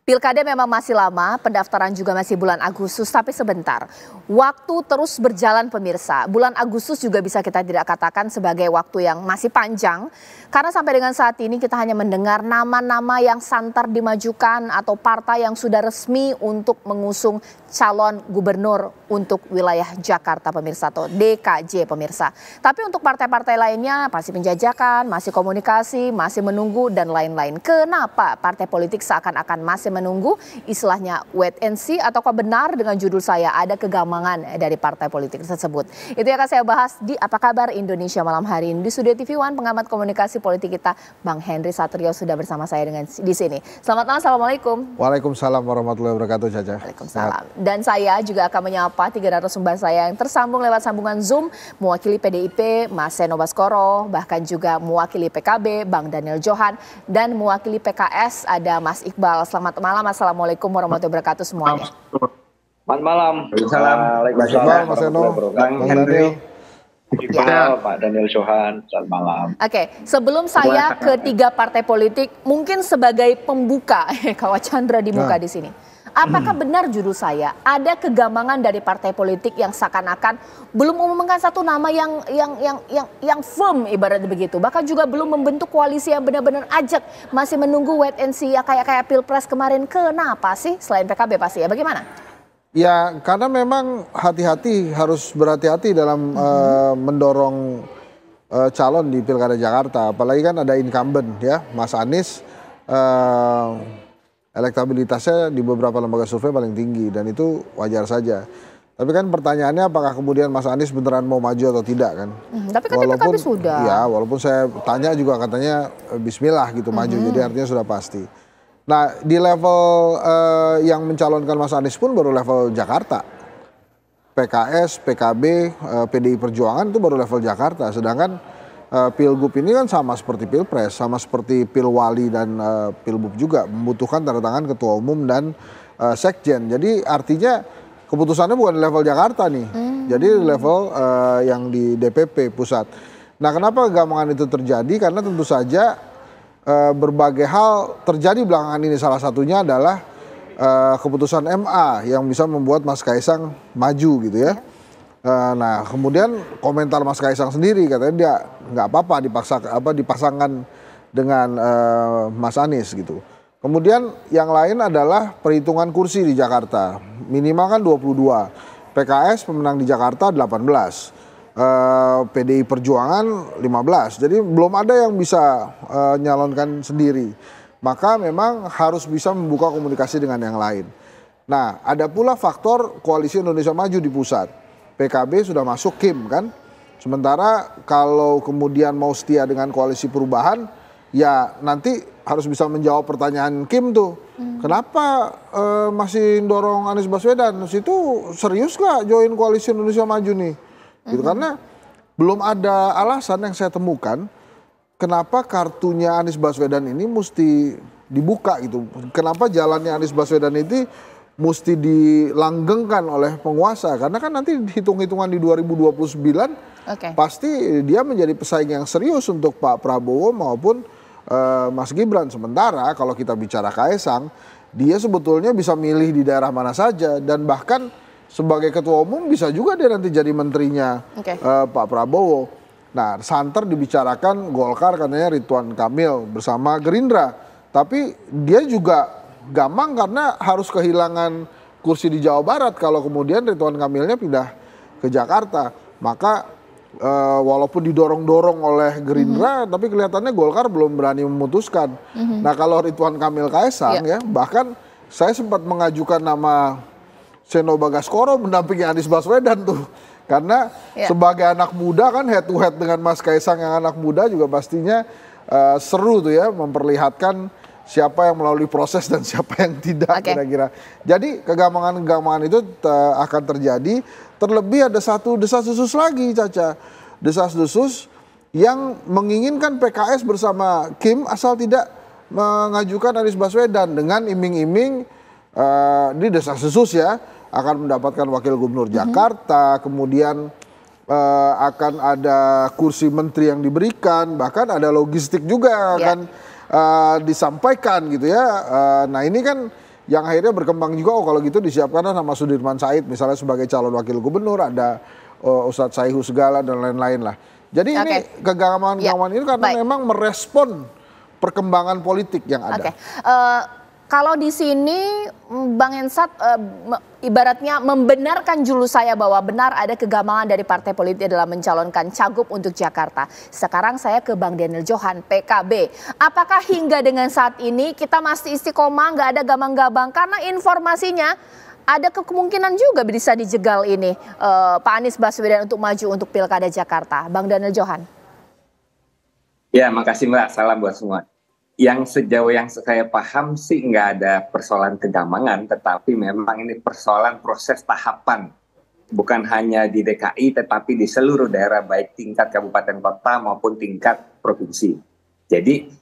Pilkada memang masih lama, pendaftaran juga masih bulan Agustus, tapi sebentar. Waktu terus berjalan pemirsa. Bulan Agustus juga bisa kita tidak katakan sebagai waktu yang masih panjang. Karena sampai dengan saat ini kita hanya mendengar nama-nama yang santer dimajukan atau partai yang sudah resmi untuk mengusung calon gubernur untuk wilayah Jakarta pemirsa atau DKJ pemirsa. Tapi untuk partai-partai lainnya masih penjajakan, masih komunikasi, masih menunggu dan lain-lain. Kenapa partai politik seakan-akan masih menunggu, istilahnya wait and see, ataukah benar dengan judul saya ada kegamangan dari partai politik tersebut? Itu yang akan saya bahas di Apa Kabar Indonesia malam hari ini. Di Studio TV One, pengamat komunikasi politik kita Bang Henry Satrio sudah bersama saya di sini. Selamat malam, assalamualaikum. Waalaikumsalam warahmatullahi wabarakatuh, Caca. Waalaikumsalam. Dan saya juga akan menyapa tiga narasumber saya yang tersambung lewat sambungan Zoom, mewakili PDIP Mas Seno Baskoro, bahkan juga mewakili PKB Bang Daniel Johan, dan mewakili PKS ada Mas Iqbal. Selamat malam, assalamualaikum warahmatullahi wabarakatuh semuanya. Selamat malam. Waalaikumsalam, Mas Seno, Bang Daniel. Iqbal, Pak Daniel Johan, selamat malam. Oke, sebelum saya ke tiga partai politik, mungkin sebagai pembuka, Kawat Chandra dibuka di sini. Apakah benar judul saya ada kegamangan dari partai politik yang seakan-akan belum mengumumkan satu nama yang firm ibaratnya begitu, bahkan juga belum membentuk koalisi yang benar-benar ajak, masih menunggu wait and see ya kayak Pilpres kemarin. Kenapa sih selain PKB pasti ya, bagaimana? Ya karena memang harus berhati-hati dalam mendorong calon di Pilkada Jakarta, apalagi kan ada incumbent ya, Mas Anies. Elektabilitasnya di beberapa lembaga survei paling tinggi dan itu wajar saja. Tapi kan pertanyaannya apakah kemudian Mas Anies beneran mau maju atau tidak kan? Tapi kan PKB sudah. Ya walaupun saya tanya juga katanya bismillah gitu maju, jadi artinya sudah pasti. Nah di level yang mencalonkan Mas Anies pun baru level Jakarta. PKS, PKB, PDI Perjuangan itu baru level Jakarta. Sedangkan Pilgub ini kan sama seperti Pilpres, sama seperti Pilwali dan Pilbub juga membutuhkan tanda tangan Ketua Umum dan Sekjen. Jadi artinya keputusannya bukan di level Jakarta nih, jadi level yang di DPP pusat. Nah kenapa kegamangan itu terjadi? Karena tentu saja berbagai hal terjadi belakangan ini, salah satunya adalah keputusan MA yang bisa membuat Mas Kaisang maju gitu ya. Nah kemudian komentar Mas Kaisang sendiri katanya dia nggak apa-apa dipasangkan dengan Mas Anies gitu. Kemudian yang lain adalah perhitungan kursi di Jakarta, minimal kan 22. PKS pemenang di Jakarta 18, PDI Perjuangan 15. Jadi belum ada yang bisa nyalonkan sendiri. Maka memang harus bisa membuka komunikasi dengan yang lain. Nah ada pula faktor Koalisi Indonesia Maju di pusat. PKB sudah masuk Kim kan, sementara kalau kemudian mau setia dengan koalisi perubahan, ya nanti harus bisa menjawab pertanyaan Kim tuh, kenapa masih dorong Anies Baswedan, itu serius gak join koalisi Indonesia Maju nih, gitu karena belum ada alasan yang saya temukan kenapa kartunya Anies Baswedan ini mesti dibuka gitu, kenapa jalannya Anies Baswedan itu mesti dilanggengkan oleh penguasa, karena kan nanti hitung-hitungan di 2029 pasti dia menjadi pesaing yang serius untuk Pak Prabowo maupun Mas Gibran. Sementara kalau kita bicara Kaisang, dia sebetulnya bisa milih di daerah mana saja dan bahkan sebagai ketua umum bisa juga dia nanti jadi menterinya Pak Prabowo. Nah santer dibicarakan Golkar katanya Ridwan Kamil bersama Gerindra, tapi dia juga gampang karena harus kehilangan kursi di Jawa Barat kalau kemudian Ridwan Kamilnya pindah ke Jakarta. Maka walaupun didorong-dorong oleh Gerindra, tapi kelihatannya Golkar belum berani memutuskan. Nah kalau Ridwan Kamil Kaisang ya, bahkan saya sempat mengajukan nama Seno Baskoro mendampingi Anies Baswedan tuh. Karena sebagai anak muda kan head to head dengan Mas Kaisang yang anak muda juga pastinya seru tuh ya, memperlihatkan siapa yang melalui proses dan siapa yang tidak kira-kira. Jadi kegamangan-kegamangan itu akan terjadi. Terlebih ada satu desas-desus lagi Caca. Desas-desus yang menginginkan PKS bersama Kim asal tidak mengajukan Anies Baswedan dengan iming-iming di desas-desus ya akan mendapatkan wakil gubernur Jakarta, kemudian akan ada kursi menteri yang diberikan, bahkan ada logistik juga akan disampaikan gitu ya. Nah ini kan yang akhirnya berkembang juga, oh kalau gitu disiapkan nama Sudirman Said misalnya sebagai calon wakil gubernur, ada Ustadz Saihu segala dan lain-lain lah. Jadi ini kegaman-kegaman ini karena memang merespon perkembangan politik yang ada. Kalau di sini Bang Hensat ibaratnya membenarkan julu saya bahwa benar ada kegamangan dari partai politik dalam mencalonkan cagup untuk Jakarta. Sekarang saya ke Bang Daniel Johan, PKB. Apakah hingga dengan saat ini kita masih istiqomah, nggak ada gamang-gabang? Karena informasinya ada kemungkinan juga bisa dijegal ini Pak Anies Baswedan untuk maju untuk Pilkada Jakarta. Bang Daniel Johan. Ya, makasih Mbak. Salam buat semua. Yang sejauh yang saya paham sih nggak ada persoalan kegamangan, tetapi memang ini persoalan proses tahapan. Bukan hanya di DKI, tetapi di seluruh daerah, baik tingkat kabupaten kota maupun tingkat provinsi. Jadi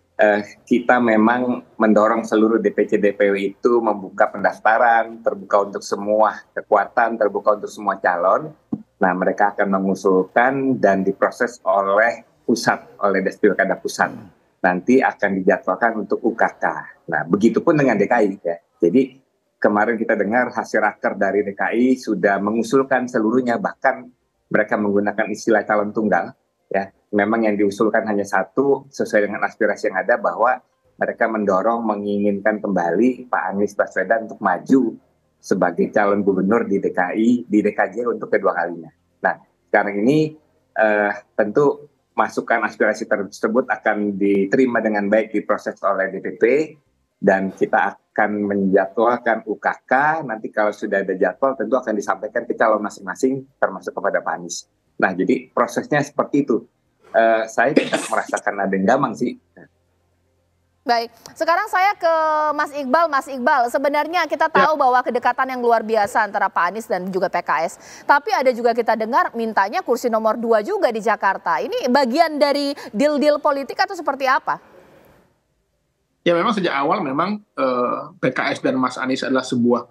kita memang mendorong seluruh DPC-DPW itu membuka pendaftaran, terbuka untuk semua kekuatan, terbuka untuk semua calon. Nah, mereka akan mengusulkan dan diproses oleh pusat, oleh Despilkada Pusat. Nanti akan dijadwalkan untuk UKK. Nah, begitupun dengan DKI ya. Jadi kemarin kita dengar hasil raker dari DKI sudah mengusulkan seluruhnya, bahkan mereka menggunakan istilah calon tunggal ya. Memang yang diusulkan hanya satu sesuai dengan aspirasi yang ada, bahwa mereka mendorong menginginkan kembali Pak Anies Baswedan untuk maju sebagai calon gubernur di DKI, di DKJ untuk kedua kalinya. Nah, sekarang ini tentu masukan aspirasi tersebut akan diterima dengan baik, diproses oleh DPP, dan kita akan menjadwalkan UKK. Nanti kalau sudah ada jadwal tentu akan disampaikan ke calon masing-masing, termasuk kepada Pak Anies. Nah, jadi prosesnya seperti itu. Saya tidak merasakan ada yang gamang sih. Baik, sekarang saya ke Mas Iqbal. Mas Iqbal, sebenarnya kita tahu bahwa kedekatan yang luar biasa antara Pak Anies dan juga PKS. Tapi ada juga kita dengar mintanya kursi nomor 2 juga di Jakarta. Ini bagian dari deal-deal politik atau seperti apa? Ya, memang sejak awal memang PKS dan Mas Anies adalah sebuah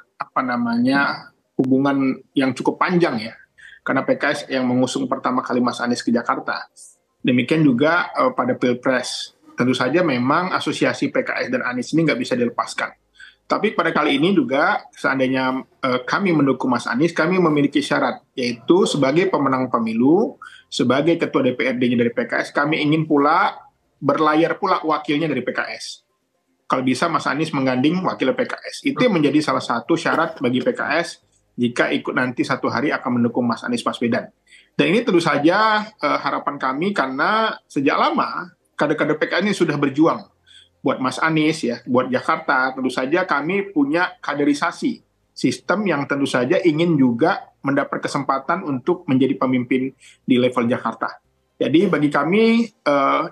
hubungan yang cukup panjang ya. Karena PKS yang mengusung pertama kali Mas Anies ke Jakarta. Demikian juga pada Pilpres. Tentu saja memang asosiasi PKS dan Anies ini nggak bisa dilepaskan. Tapi pada kali ini juga seandainya kami mendukung Mas Anies, kami memiliki syarat, yaitu sebagai pemenang pemilu, sebagai ketua DPRD-nya dari PKS, kami ingin pula berlayar pula wakilnya dari PKS. Kalau bisa Mas Anies mengganding wakil PKS. Itu yang menjadi salah satu syarat bagi PKS jika ikut nanti satu hari akan mendukung Mas Anies Baswedan. Dan ini tentu saja harapan kami, karena sejak lama kader-kader PKS ini sudah berjuang buat Mas Anies ya, buat Jakarta. Tentu saja kami punya kaderisasi sistem yang tentu saja ingin juga mendapat kesempatan untuk menjadi pemimpin di level Jakarta. Jadi bagi kami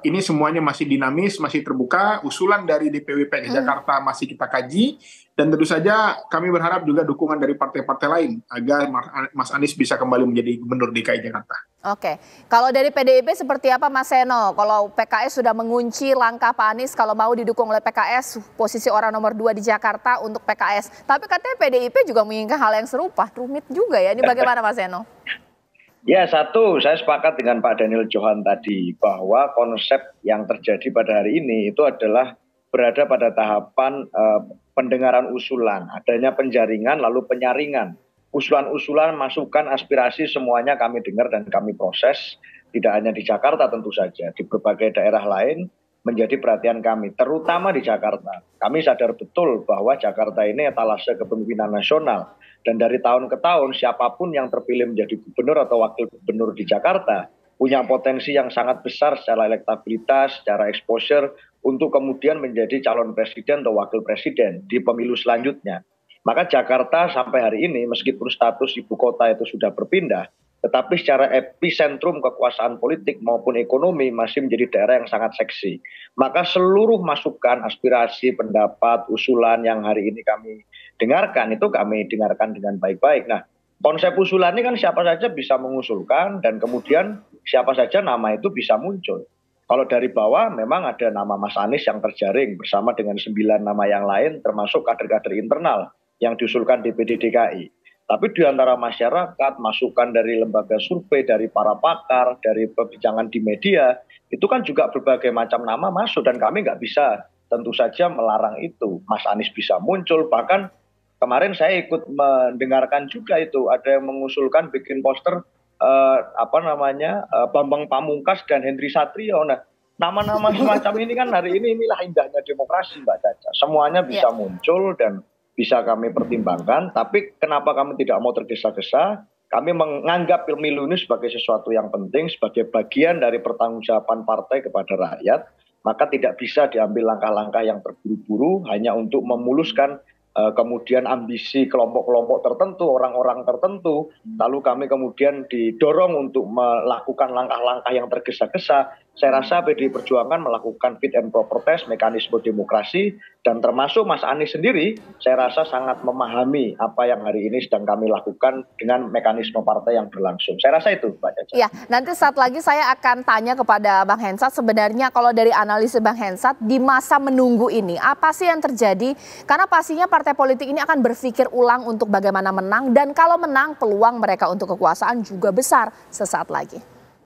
ini semuanya masih dinamis, masih terbuka. Usulan dari DPW PKS Jakarta masih kita kaji, dan tentu saja kami berharap juga dukungan dari partai-partai lain agar Mas Anies bisa kembali menjadi gubernur DKI Jakarta. Oke, kalau dari PDIP seperti apa Mas Seno? Kalau PKS sudah mengunci langkah Pak Anies kalau mau didukung oleh PKS, posisi orang nomor 2 di Jakarta untuk PKS. Tapi katanya PDIP juga menginginkan hal yang serupa, rumit juga ya. Ini bagaimana Mas Seno? Ya, satu, saya sepakat dengan Pak Daniel Johan tadi bahwa konsep yang terjadi pada hari ini itu adalah berada pada tahapan pendengaran usulan, adanya penjaringan lalu penyaringan. Usulan-usulan, masukan, aspirasi semuanya kami dengar dan kami proses, tidak hanya di Jakarta tentu saja, di berbagai daerah lain menjadi perhatian kami, terutama di Jakarta. Kami sadar betul bahwa Jakarta ini etalase kepemimpinan nasional. Dan dari tahun ke tahun, siapapun yang terpilih menjadi gubernur atau wakil gubernur di Jakarta punya potensi yang sangat besar secara elektabilitas, secara exposure, untuk kemudian menjadi calon presiden atau wakil presiden di pemilu selanjutnya. Maka Jakarta sampai hari ini, meskipun status ibu kota itu sudah berpindah, tetapi secara epicentrum kekuasaan politik maupun ekonomi masih menjadi daerah yang sangat seksi. Maka seluruh masukan, aspirasi, pendapat, usulan yang hari ini kami dengarkan, itu kami dengarkan dengan baik-baik. Nah, konsep usulan ini kan siapa saja bisa mengusulkan, dan kemudian siapa saja nama itu bisa muncul. Kalau dari bawah memang ada nama Mas Anies yang terjaring bersama dengan 9 nama yang lain, termasuk kader-kader internal yang diusulkan DPD DKI. Tapi di antara masyarakat, masukan dari lembaga survei, dari para pakar, dari perbincangan di media, itu kan juga berbagai macam nama masuk, dan kami nggak bisa tentu saja melarang itu. Mas Anies bisa muncul, bahkan kemarin saya ikut mendengarkan juga itu ada yang mengusulkan bikin poster Bambang Pamungkas dan Henry Satrio. Nah, nama-nama semacam ini kan hari ini inilah indahnya demokrasi, Mbak Caca. Semuanya bisa muncul dan bisa kami pertimbangkan, tapi kenapa kami tidak mau tergesa-gesa? Kami menganggap pemilu ini sebagai sesuatu yang penting, sebagai bagian dari pertanggungjawaban partai kepada rakyat, maka tidak bisa diambil langkah-langkah yang terburu-buru hanya untuk memuluskan kemudian ambisi kelompok-kelompok tertentu, orang-orang tertentu, lalu kami kemudian didorong untuk melakukan langkah-langkah yang tergesa-gesa. Saya rasa PDI Perjuangan melakukan fit and proper test, mekanisme demokrasi, dan termasuk Mas Anies sendiri, saya rasa sangat memahami apa yang hari ini sedang kami lakukan dengan mekanisme partai yang berlangsung. Saya rasa itu, Mbak Caca. Ya, nanti saat lagi saya akan tanya kepada Bang Hensat, sebenarnya kalau dari analisis Bang Hensat, di masa menunggu ini, apa sih yang terjadi? Karena pastinya partai politik ini akan berpikir ulang untuk bagaimana menang, dan kalau menang, peluang mereka untuk kekuasaan juga besar sesaat lagi.